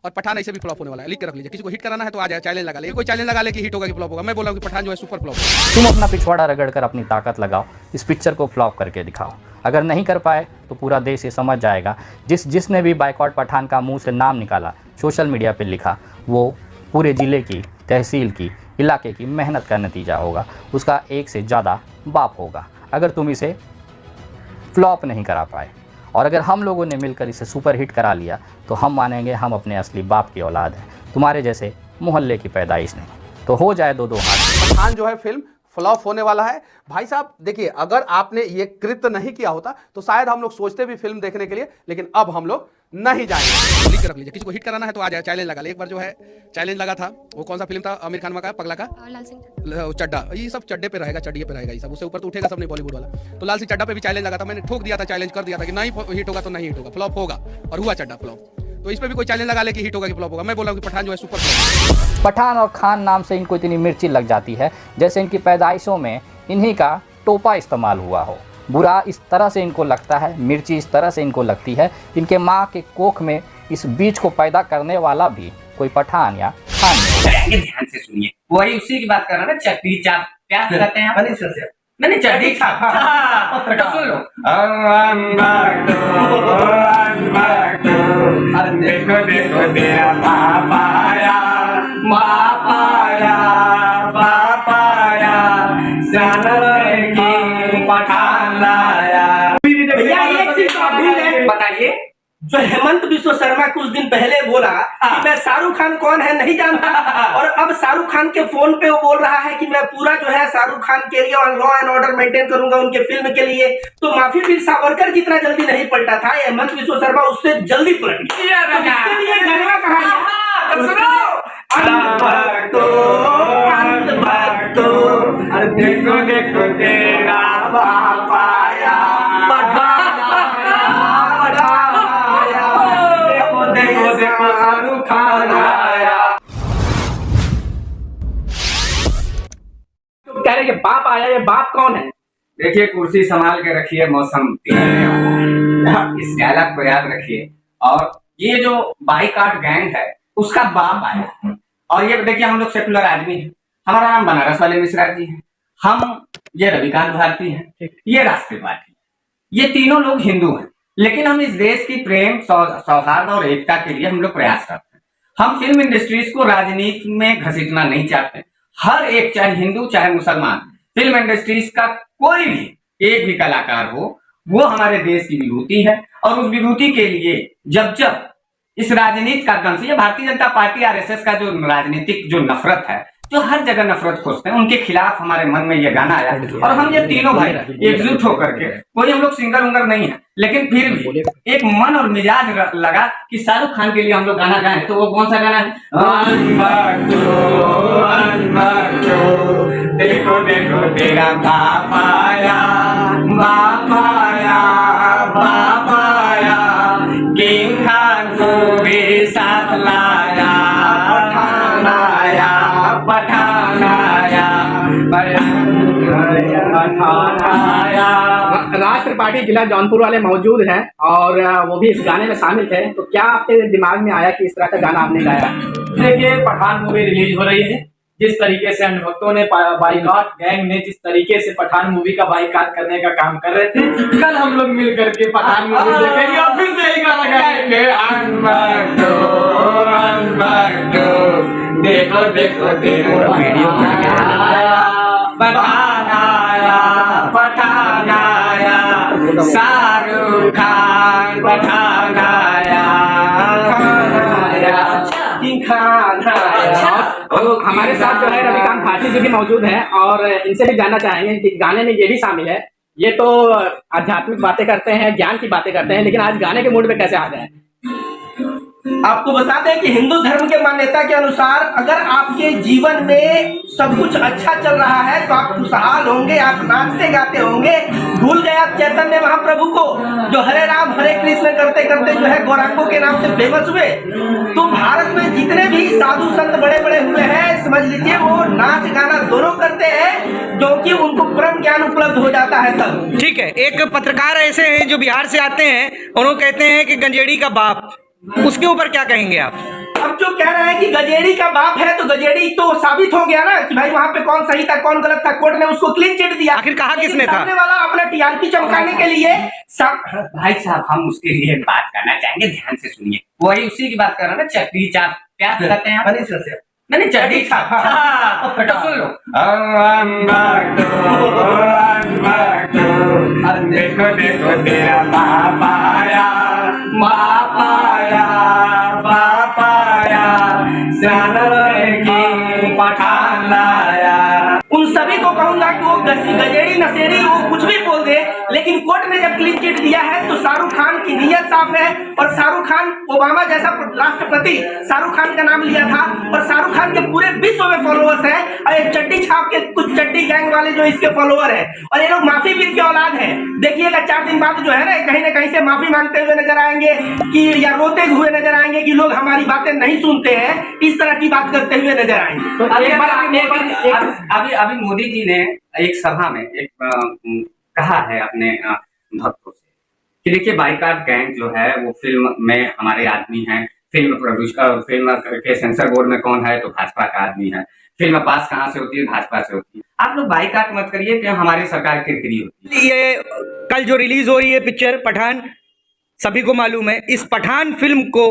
और पठान ऐसे भी फ्लॉप होने वाला है, लिख के रख लीजिए। किसी को हिट कराना है तो आ जाए, चैलेंज लगा ले, कोई चैलेंज लगा ले कि हिट होगा कि फ्लॉप होगा। मैं बोल रहा हूँ कि पठान जो है सुपर फ्लॉप है। तुम अपना पिछवाड़ा रगड़ कर अपनी ताकत लगाओ, इस पिक्चर को फ्लॉप करके दिखाओ। अगर नहीं कर पाए तो पूरा देश ये समझ जाएगा जिसने भी बाइकॉट पठान का मुंह से नाम निकाला, सोशल मीडिया पे लिखा, वो पूरे ज़िले की, तहसील की, इलाके की मेहनत का नतीजा होगा। उसका एक से ज़्यादा बाप होगा। अगर तुम इसे फ्लॉप नहीं करा पाए और अगर हम लोगों ने मिलकर इसे सुपर हिट करा लिया तो हम मानेंगे हम अपने असली बाप की औलाद हैं, तुम्हारे जैसे मोहल्ले की पैदाइश नहीं। तो हो जाए दो दो हाथ। पठान जो है फिल्म फ्लॉप होने वाला है भाई साहब। देखिए, अगर आपने ये कृत्य नहीं किया होता तो शायद हम लोग सोचते भी फिल्म देखने के लिए, लेकिन अब हम लोग नहीं जाएंगे। लिख के रख लीजिए। किसी को हिट कराना है तो आ जाए, चैलेंज लगा ले। एक बार जो है चैलेंज लगा था, वो कौन सा फिल्म था, आमिर खान का पगला का, लाल सिंह चड्डा। ये सब चड्डे पे रहेगा, चड्डिए पे रहेगा, ये सब उससे ऊपर तो उठेगा सब नहीं, बॉलीवुड वाला। तो लाल सिंह चड्डा पे भी चैलेंज लगा था, मैंने ठोक दिया था, चैलेंज कर दिया था कि नहीं हिट होगा तो नहीं हिट होगा, फ्लॉप होगा, और हुआ चड्डा फ्लॉप। तो इस पे भी कोई चैलेंज लगा ले कि हिट होगा कि फ्लॉप होगा। मैं बोल रहा हूँ कि पठान जो है सुपर फ्लॉप। पठान और खान नाम से इनको इतनी मिर्ची लग जाती है जैसे इनकी पैदाइशों में इन्हीं का टोपा इस्तेमाल हुआ हो। बुरा इस तरह से इनको लगता है, मिर्ची इस तरह से इनको लगती है, इनके माँ के कोख में इस बीज को पैदा करने वाला भी कोई पठान या खान नहीं। ध्यान से सुनिए, वही उसी की बात कर रहा ना, चक्री चाप क्या कहते हैं आप? नहीं चड्डी छाप, तो सुन लो। देखो देखो तेरा बाप आया, बाप आया, बाप आया, पठान लाया। भैया एक चीज तो आप भूल गए, बताइए। जो हेमंत बिश्व शर्मा कुछ दिन पहले बोला कि मैं शाहरुख खान कौन है नहीं जानता, और अब शाहरुख खान के फोन पे वो बोल रहा है कि मैं पूरा जो है शाहरुख खान के लिए और लॉ एंड ऑर्डर मेंटेन करूंगा उनके फिल्म के लिए। तो माफी वीर सावरकर जितना जल्दी नहीं पलटा था, हेमंत बिश्व शर्मा उससे जल्दी पलट गया। तो इसके लिए गरबा कहां देखो देखो तेरा बाप आया, देखो देखो शाहरुख खान आया। तो कह रहे कि बाप आया, ये बाप कौन है? देखिए, कुर्सी संभाल के रखिए, मौसम इस डायलॉग को याद रखिए। और ये जो बाइकाट गैंग है उसका बाप आया। और ये देखिए, हम लोग सेकुलर आदमी हैं, हमारा नाम बनारस वाले मिश्रा जी है, हम ये रविकांत भारती हैं, ये राष्ट्रवादी, ये तीनों लोग हिंदू हैं, लेकिन हम इस देश की प्रेम, सौहार्द और एकता के लिए हम लोग प्रयास करते हैं। हम फिल्म इंडस्ट्रीज को राजनीति में घसीटना नहीं चाहते। हर एक, चाहे हिंदू चाहे मुसलमान, फिल्म इंडस्ट्रीज का कोई भी एक भी कलाकार हो, वो हमारे देश की विभूति है। और उस विभूति के लिए जब जब इस राजनीति का दंश, ये भारतीय जनता पार्टी आरएसएस का जो राजनीतिक जो नफरत है, जो हर जगह नफरत खोजते हैं, उनके खिलाफ हमारे मन में ये गाना आया। और हम ये तीनों भाई एकजुट होकर के, कोई हम लोग सिंगर उंगर नहीं है, लेकिन फिर भी एक मन और मिजाज लगा कि शाहरुख खान के लिए हम लोग गाना गाएं। तो वो कौन सा गाना है? देखो देखो तेरा बाप आया, बाप आया, बाप आया, किंग खान को भी साथ लाया, पठान आया, पठान आया, पठान आया। राष्ट्र पार्टी जिला जौनपुर वाले मौजूद हैं और वो भी इस गाने में शामिल थे। तो क्या आपके दिमाग में आया कि इस तरह का गाना आपने गाया? देखिए, पठान मूवी रिलीज हो रही है, जिस तरीके से अंधभक्तों ने, बाइकॉट गैंग ने जिस तरीके से पठान मूवी का बाइकॉट करने का काम कर रहे थे, कल हम लोग मिल करके पठान मूवी देखेंगे और फिर से यही गाना गाएंगे। देखो देखो तेरा वीडियो पठान आया, पठान आया, शाहरुख खान पठान आया, खान आया। और हमारे साथ जो है रविकांत भारती जी भी मौजूद हैं और इनसे भी जानना चाहेंगे कि गाने में ये भी शामिल है। ये तो आध्यात्मिक बातें करते हैं, ज्ञान की बातें करते हैं, लेकिन आज गाने के मूड में कैसे आ गए? आपको बता दें कि हिंदू धर्म के मान्यता के अनुसार अगर आपके जीवन में सब कुछ अच्छा चल रहा है तो आप खुशहाल होंगे, आप नाचते गाते होंगे। भूल गए आप चैतन्य महाप्रभु को, जो हरे राम हरे कृष्ण करते करते जो है गौरांगों के नाम से फेमस हुए। तो भारत में जितने भी साधु संत बड़े बड़े हुए हैं, समझ लीजिए वो नाच गाना दोनों करते हैं, क्योंकि उनको परम ज्ञान उपलब्ध हो जाता है तब। ठीक है, एक पत्रकार ऐसे हैं जो बिहार से आते हैं, उन्होंने कहते हैं कि गंजेड़ी का बाप, उसके ऊपर क्या कहेंगे आप? अब जो कह रहे हैं कि गजेड़ी का बाप है, तो गजेड़ी तो साबित हो गया ना कि भाई वहां पे कौन सही था कौन गलत था, कोर्ट ने उसको क्लीन चिट दिया। आखिर कहा किसने था? सामने वाला अपना टीआरपी चमकाने के लिए भाई साहब हम उसके लिए बात करना चाहेंगे, ध्यान से सुनिए। वही उसी की बात कर रहा है ना, चटनी चाप क्या कहते हैं आप? नहीं चटनी चाप, तो सुन लो। देखो देखो तेरा बाप आया, बाप आया, बाप आया, पठान लाया। उन सभी को कहूंगा कि वो गजेड़ी नशेड़ी वो कुछ भी बोल दे, लेकिन कोर्ट ने जब क्लीन चिट दिया है तो शाहरुख खान की नीयत साफ है। और शाहरुख खान ओबामा जैसा राष्ट्रपति शाहरुख खान का नाम लिया था, और शाहरुख खान के पूरे विश्व में फॉलोअर्स हैं। और ये चड्डी छाप के कुछ चड्डी गैंग वाले जो इसके फॉलोअर हैं, और ये लोग माफी पीर की औलाद है। देखिएगा 4 दिन बाद जो है ना कहीं से माफी मांगते हुए नजर आएंगे कि या रोते हुए नजर आएंगे कि लोग हमारी बातें नहीं सुनते हैं, इस तरह की बात करते हुए नजर आएंगे। अभी मोदी जी ने एक सभा में एक कहा है अपने भक्तों से कि देखिए बाइकाट गैंग जो है वो फिल्म में हमारे आदमी हैं, फिल्म के सेंसर बोर्ड में कौन है तो भाजपा का आदमी है, फिल्म पास कहाँ से होती है भाजपा से होती है। आप लोग बाइकाट मत करिए कि हमारी सरकार किरकिरी होती है। ये कल जो रिलीज हो रही है पिक्चर पठान, सभी को मालूम है, इस पठान फिल्म को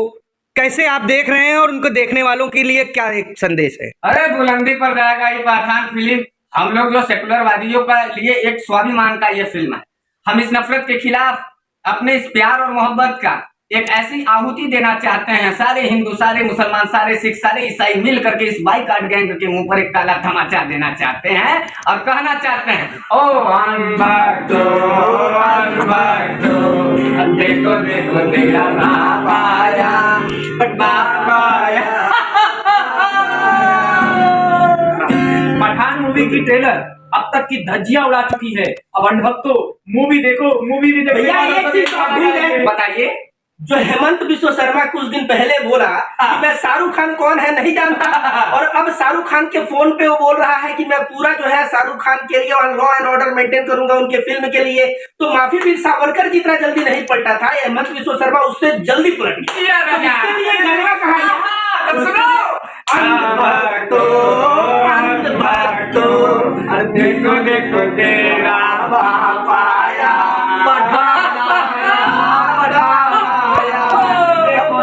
कैसे आप देख रहे हैं और उनको देखने वालों के लिए क्या एक संदेश है? अरे बुलंदी पर जाएगा ये पठान फिल्म। हम लोग जो सेकुलरवादियों का लिए एक स्वाभिमान का ये फिल्म है। हम इस नफरत के खिलाफ अपने इस प्यार और मोहब्बत का एक ऐसी आहुति देना चाहते हैं। सारे हिंदू, सारे मुसलमान, सारे सिख, सारे ईसाई मिल करके इस बाइकाट गैंग के मुंह पर एक काला तमाचा देना चाहते हैं और कहना चाहते हैं, ओ देखो देखो तेरा बाप आया, बाप आया। पठान मूवी की ट्रेलर अब तक की धज्जियां उड़ा चुकी है। अब अंधभक्तों मूवी देखो, मूवी भी देखो। भैया एक चीज भूल गए, बताइए। जो हेमंत बिश्व शर्मा कुछ दिन पहले बोला कि मैं शाहरुख खान कौन है नहीं जानता, और अब शाहरुख खान के फोन पे वो बोल रहा है कि मैं पूरा जो है शाहरुख खान के लिए और लॉ एंड ऑर्डर मेंटेन करूंगा उनके फिल्म के लिए। तो माफी वीर सावरकर जितना जल्दी नहीं पलटा था, हेमंत बिश्व शर्मा उससे जल्दी पलट गया। तो इसके लिए गलवा कहानी देखो देखो तेरा बाप आया,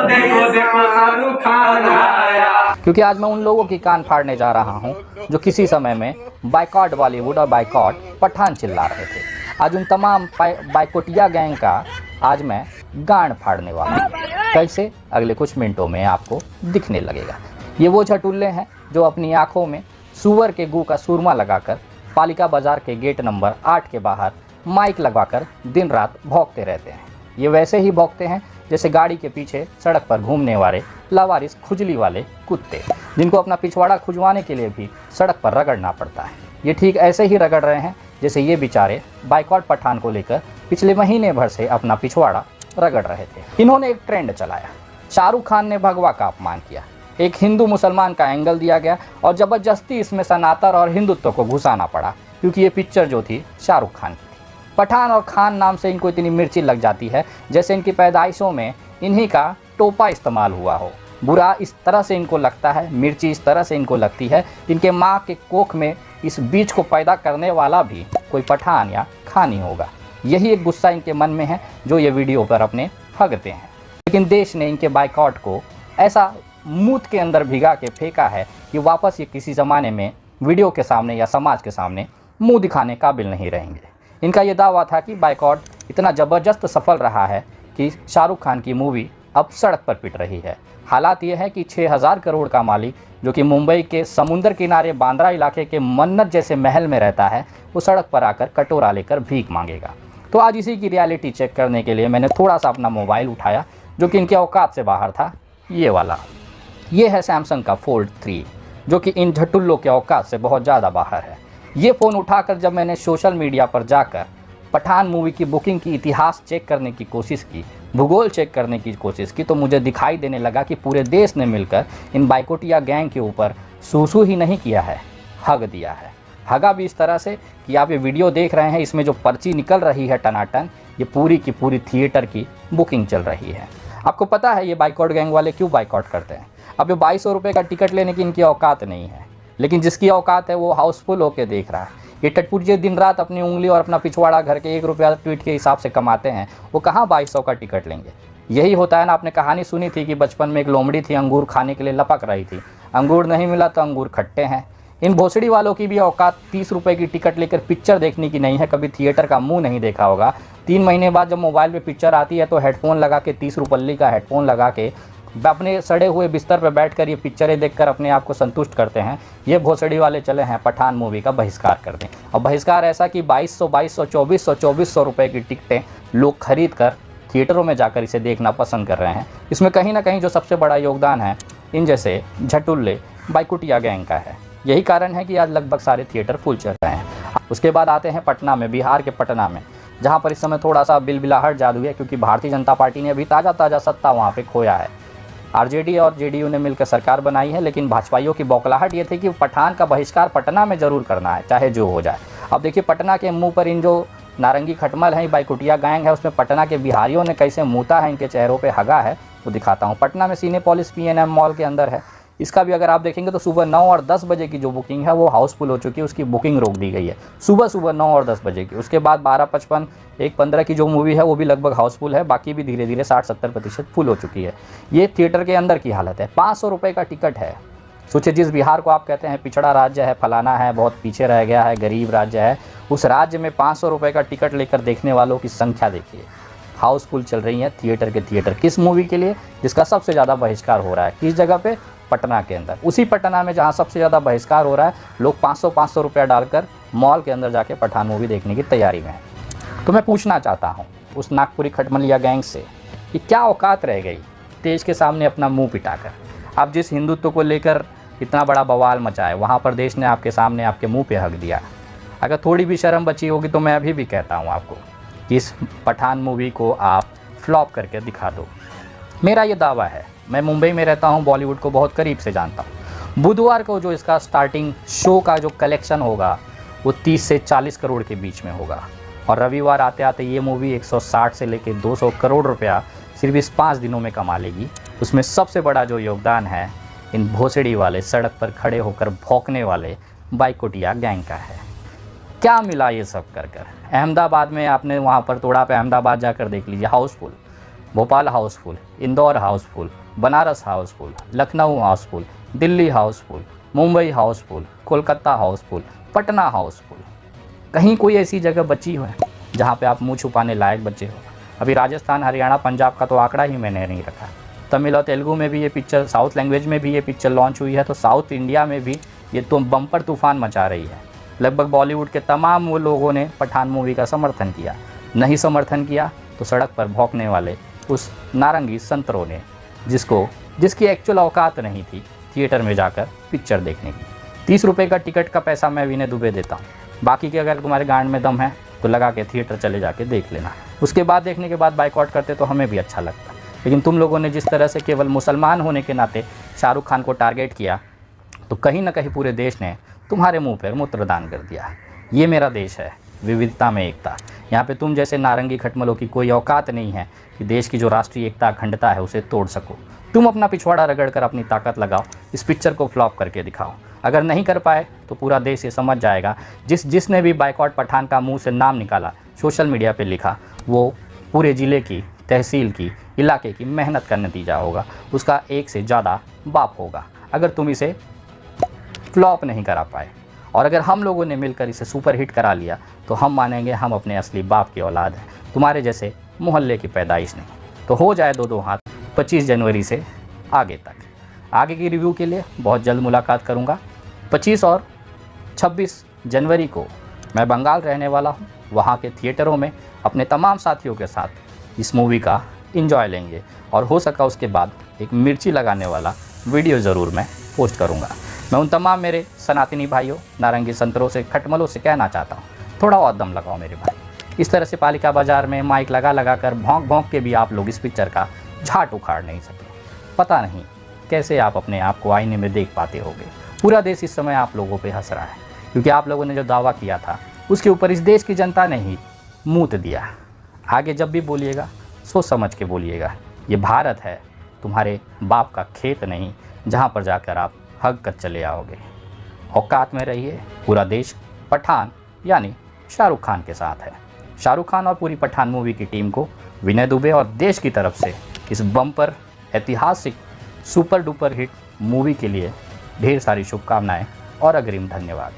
देखो देखो शाहरुख खान आया। क्योंकि आज मैं उन लोगों की कान फाड़ने जा रहा हूं जो किसी समय में बाइकॉट बॉलीवुड और बाइकॉट पठान चिल्ला रहे थे। आज उन तमाम बाइकोटिया गैंग का आज मैं गांड फाड़ने वाला हूँ। कैसे? अगले कुछ मिनटों में आपको दिखने लगेगा। ये वो झटुल्ले हैं जो अपनी आंखों में सुअर के गू का सूरमा लगाकर पालिका बाजार के गेट नंबर 8 के बाहर माइक लगवाकर दिन रात भौंकते रहते हैं। ये वैसे ही भौंकते हैं जैसे गाड़ी के पीछे सड़क पर घूमने वाले लावारिस खुजली वाले कुत्ते, जिनको अपना पिछवाड़ा खुजवाने के लिए भी सड़क पर रगड़ना पड़ता है। ये ठीक ऐसे ही रगड़ रहे हैं जैसे ये बेचारे बाइकॉट पठान को लेकर पिछले महीने भर से अपना पिछवाड़ा रगड़ रहे थे। इन्होंने एक ट्रेंड चलाया, शाहरुख खान ने भगवा का अपमान किया, एक हिंदू मुसलमान का एंगल दिया गया और ज़बरदस्ती इसमें सनातन और हिंदुत्व को घुसाना पड़ा, क्योंकि ये पिक्चर जो थी शाहरुख खान की थी। पठान और खान नाम से इनको इतनी मिर्ची लग जाती है जैसे इनकी पैदाइशों में इन्हीं का टोपा इस्तेमाल हुआ हो। बुरा इस तरह से इनको लगता है, मिर्ची इस तरह से इनको लगती है, इनके माँ के कोख में इस बीज को पैदा करने वाला भी कोई पठान या खान ही होगा। यही एक गुस्सा इनके मन में है जो ये वीडियो पर अपने भगते हैं। लेकिन देश ने इनके बाइकॉट को ऐसा मूत के अंदर भिगा के फेंका है कि वापस ये किसी ज़माने में वीडियो के सामने या समाज के सामने मुंह दिखाने काबिल नहीं रहेंगे। इनका ये दावा था कि बाइकॉट इतना ज़बरदस्त सफल रहा है कि शाहरुख खान की मूवी अब सड़क पर पिट रही है। हालात ये है कि 6000 करोड़ का मालिक जो कि मुंबई के समुंदर किनारे बांद्रा इलाके के मन्नत जैसे महल में रहता है, वो सड़क पर आकर कटोरा लेकर भीख मांगेगा। तो आज इसी की रियलिटी चेक करने के लिए मैंने थोड़ा सा अपना मोबाइल उठाया जो कि इनके औकात से बाहर था। ये वाला, ये है सैमसंग का फोल्ड 3 जो कि इन झटुल्लों के औकात से बहुत ज़्यादा बाहर है। ये फ़ोन उठाकर जब मैंने सोशल मीडिया पर जाकर पठान मूवी की बुकिंग की इतिहास चेक करने की कोशिश की, भूगोल चेक करने की कोशिश की, तो मुझे दिखाई देने लगा कि पूरे देश ने मिलकर इन बाइकोटिया गैंग के ऊपर सूसू ही नहीं किया है, हग दिया है। हगा भी इस तरह से कि आप ये वीडियो देख रहे हैं, इसमें जो पर्ची निकल रही है टनाटन, ये पूरी की पूरी थिएटर की बुकिंग चल रही है। आपको पता है ये बाइकॉट गैंग वाले क्यों बाइकॉट करते हैं? अब ये 2200 रुपये का टिकट लेने की इनकी औकात नहीं है, लेकिन जिसकी औकात है वो हाउसफुल होकर देख रहा है। ये टटपुर्जे दिन रात अपनी उंगली और अपना पिछवाड़ा घर के 1 रुपया ट्वीट के हिसाब से कमाते हैं, वो कहाँ 2200 का टिकट लेंगे। यही होता है ना, आपने कहानी सुनी थी कि बचपन में एक लोमड़ी थी, अंगूर खाने के लिए लपक रही थी, अंगूर नहीं मिला तो अंगूर खट्टे हैं। इन भोसड़ी वालों की भी औकात 30 रुपये की टिकट लेकर पिक्चर देखने की नहीं है। कभी थिएटर का मुंह नहीं देखा होगा। 3 महीने बाद जब मोबाइल पे पिक्चर आती है तो हेडफोन लगा के 30 रुपये का हेडफोन लगा के अपने सड़े हुए बिस्तर पर बैठकर ये पिक्चरें देखकर अपने आप को संतुष्ट करते हैं। ये भोसड़ी वाले चले हैं पठान मूवी का बहिष्कार कर दें, और बहिष्कार ऐसा कि 2200, 2400 रुपये की टिकटें लोग खरीद कर थिएटरों में जाकर इसे देखना पसंद कर रहे हैं। इसमें कहीं ना कहीं जो सबसे बड़ा योगदान है इन जैसे झटुल्ले बाइकुटिया गैंग का है। यही कारण है कि आज लगभग सारे थिएटर फुल चल रहे हैं। उसके बाद आते हैं पटना में, बिहार के पटना में, जहाँ पर इस समय थोड़ा सा बिलबिलाहट जादू है, क्योंकि भारतीय जनता पार्टी ने अभी ताज़ा सत्ता वहाँ पे खोया है। आरजेडी और जेडीयू ने मिलकर सरकार बनाई है, लेकिन भाजपाइयों की बौखलाहट ये थी कि पठान का बहिष्कार पटना में ज़रूर करना है, चाहे जो हो जाए। अब देखिए पटना के मुंह पर इन जो नारंगी खटमल है, बाइकुटिया गैंग है, उसमें पटना के बिहारियों ने कैसे मूता है, इनके चेहरों पे हगा है, वो दिखाता हूँ। पटना में सिनेपोलिस PNM मॉल के अंदर है। इसका भी अगर आप देखेंगे तो सुबह 9 और 10 बजे की जो बुकिंग है वो हाउसफुल हो चुकी है, उसकी बुकिंग रोक दी गई है सुबह 9 और 10 बजे की। उसके बाद 12:55, 1:15 की जो मूवी है वो भी लगभग हाउसफुल है, बाकी भी धीरे धीरे 60-70% फुल हो चुकी है। ये थिएटर के अंदर की हालत है। 500 रुपये का टिकट है। सोचिए, जिस बिहार को आप कहते हैं पिछड़ा राज्य है, फलाना है, बहुत पीछे रह गया है, गरीब राज्य है, उस राज्य में 500 रुपये का टिकट लेकर देखने वालों की संख्या देखिए। हाउसफुल चल रही है थिएटर के थिएटर। किस मूवी के लिए? जिसका सबसे ज़्यादा बहिष्कार हो रहा है। किस जगह पे? पटना के अंदर। उसी पटना में जहाँ सबसे ज़्यादा बहिष्कार हो रहा है, लोग 500 रुपया डालकर मॉल के अंदर जाके पठान मूवी देखने की तैयारी में है। तो मैं पूछना चाहता हूँ उस नागपुरी खटमलिया गैंग से कि क्या औकात रह गई देश के सामने अपना मुँह पिटाकर। आप जिस हिंदुत्व को लेकर इतना बड़ा बवाल मचाए, वहाँ पर देश ने आपके सामने आपके मुँह पे हक दिया। अगर थोड़ी भी शर्म बची होगी तो मैं अभी भी कहता हूँ आपको कि इस पठान मूवी को आप फ्लॉप करके दिखा दो। मेरा ये दावा है। मैं मुंबई में रहता हूँ, बॉलीवुड को बहुत करीब से जानता हूँ। बुधवार को जो इसका स्टार्टिंग शो का जो कलेक्शन होगा वो 30 से 40 करोड़ के बीच में होगा, और रविवार आते आते ये मूवी 160 से लेकर 200 करोड़ रुपया सिर्फ इस 5 दिनों में कमा लेगी। उसमें सबसे बड़ा जो योगदान है इन भोसड़ी वाले सड़क पर खड़े होकर भौंकने वाले बाइकुटिया गैंग का है। क्या मिला ये सब कर कर? अहमदाबाद में आपने वहाँ पर तोड़ा पे अहमदाबाद जाकर देख लीजिए, हाउसफुल। भोपाल हाउसफुल, इंदौर हाउसफुल, बनारस हाउसफुल, लखनऊ हाउसफुल, दिल्ली हाउसफुल, मुंबई हाउसफुल, कोलकाता हाउसफुल, पटना हाउसफुल। कहीं कोई ऐसी जगह बची हो जहाँ पे आप मुंह छुपाने लायक बचे हो? अभी राजस्थान, हरियाणा, पंजाब का तो आंकड़ा ही मैंने नहीं रखा। तमिल और तेलुगु में भी ये पिक्चर, साउथ लैंग्वेज में भी ये पिक्चर लॉन्च हुई है, तो साउथ इंडिया में भी ये तो बम्पर तूफान मचा रही है। लगभग बॉलीवुड के तमाम वो लोगों ने पठान मूवी का समर्थन किया। नहीं समर्थन किया तो सड़क पर भौंकने वाले उस नारंगी संतरों ने, जिसकी एक्चुअल औकात नहीं थी थिएटर में जाकर पिक्चर देखने की। 30 रुपये का टिकट का पैसा मैं विनय दुबे देता हूँ। बाकी के अगर तुम्हारे गांड में दम है तो लगा के थिएटर चले जाके देख लेना। उसके बाद देखने के बाद बाइकआउट करते तो हमें भी अच्छा लगता। लेकिन तुम लोगों ने जिस तरह से केवल मुसलमान होने के नाते शाहरुख खान को टारगेट किया, तो कहीं ना कहीं पूरे देश ने तुम्हारे मुंह पर मूत्रदान कर दिया। ये मेरा देश है, विविधता में एकता। यहाँ पे तुम जैसे नारंगी खटमलों की कोई औकात नहीं है कि देश की जो राष्ट्रीय एकता अखंडता है उसे तोड़ सको। तुम अपना पिछवाड़ा रगड़ कर अपनी ताकत लगाओ, इस पिक्चर को फ्लॉप करके दिखाओ। अगर नहीं कर पाए तो पूरा देश ये समझ जाएगा, जिसने भी बाइकआउट पठान का मुंह से नाम निकाला, सोशल मीडिया पे लिखा, वो पूरे ज़िले की, तहसील की, इलाके की मेहनत का नतीजा होगा। उसका एक से ज़्यादा बाप होगा अगर तुम इसे फ्लॉप नहीं करा पाए। और अगर हम लोगों ने मिलकर इसे सुपर हिट करा लिया तो हम मानेंगे हम अपने असली बाप की औलाद हैं, तुम्हारे जैसे मोहल्ले की पैदाइश नहीं। तो हो जाए दो हाथ 25 जनवरी से आगे तक। आगे की रिव्यू के लिए बहुत जल्द मुलाकात करूंगा। 25 और 26 जनवरी को मैं बंगाल रहने वाला हूं। वहां के थिएटरों में अपने तमाम साथियों के साथ इस मूवी का एंजॉय लेंगे, और हो सका उसके बाद एक मिर्ची लगाने वाला वीडियो ज़रूर मैं पोस्ट करूँगा। मैं उन तमाम मेरे सनातनी भाइयों, नारंगी संतरों से, खटमलों से कहना चाहता हूँ, थोड़ा और दम लगाओ मेरे भाई। इस तरह से पालिका बाज़ार में माइक लगा कर भौंक के भी आप लोग इस पिक्चर का झाट उखाड़ नहीं सके। पता नहीं कैसे आप अपने आप को आईने में देख पाते होगे। पूरा देश इस समय आप लोगों पे हंस रहा है, क्योंकि आप लोगों ने जो दावा किया था उसके ऊपर इस देश की जनता ने ही मूत दिया। आगे जब भी बोलिएगा सोच समझ के बोलिएगा। ये भारत है, तुम्हारे बाप का खेत नहीं जहाँ पर जाकर आप हग कर चले आओगे। औकात में रहिए। पूरा देश पठान यानी शाहरुख खान के साथ है। शाहरुख खान और पूरी पठान मूवी की टीम को विनय दुबे और देश की तरफ से इस बम्पर ऐतिहासिक सुपर डुपर हिट मूवी के लिए ढेर सारी शुभकामनाएं और अग्रिम धन्यवाद।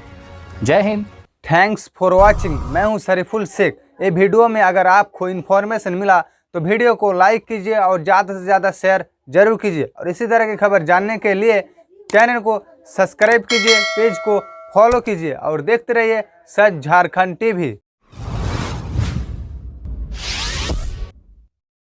जय हिंद। Thanks for watching. मैं हूं शरीफुल शेख। ये वीडियो में अगर आपको इन्फॉर्मेशन मिला तो वीडियो को लाइक कीजिए और ज़्यादा से ज़्यादा शेयर जरूर कीजिए। और इसी तरह की खबर जानने के लिए चैनल को सब्सक्राइब कीजिए, पेज को फॉलो कीजिए और देखते रहिए सच झारखंड टीवी।